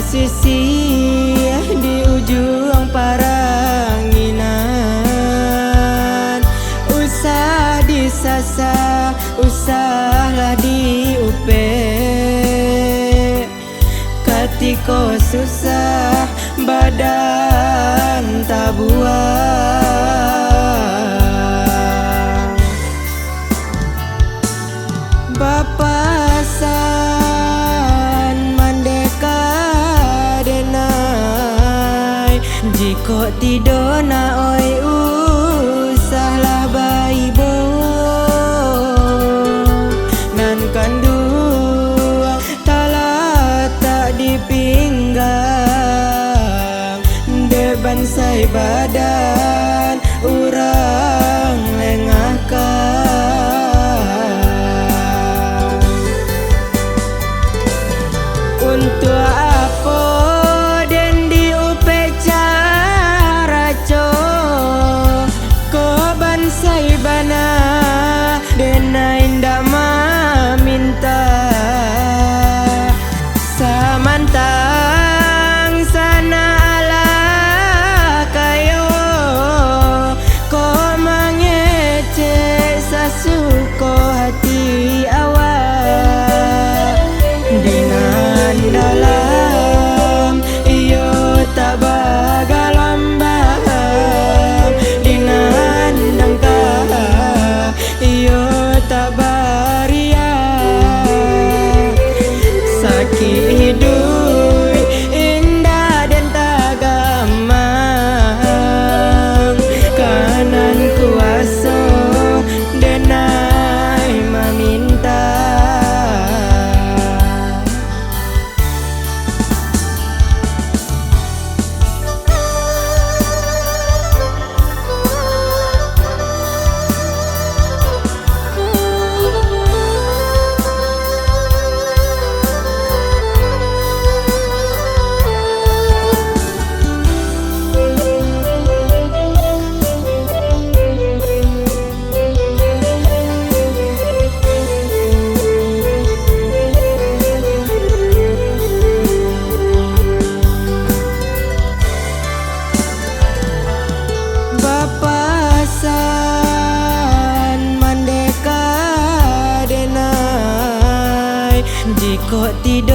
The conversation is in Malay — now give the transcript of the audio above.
bersisih di ujung paranginan. Usah disasah, usahlah diupe. Ketika susah badan tak buang. Bapasan mandeka denai, jika tidak nak oi usahlah bayi bawa. Nan kandung talah tak dipinggang, de bansai badan urang lengahkan. Untuk apa den diupe cara co, ko bansai bana dena indah minta. Samantang sana ala kayo, ko mangece sasuko hati awak. Dinan dalam iyo tak bagalambang, dinan dangka iyo tak baria. Sakit hidup indah dan tak gamang, kanan kuasa denai meminta. Bapasan mandeka denai, jika tidak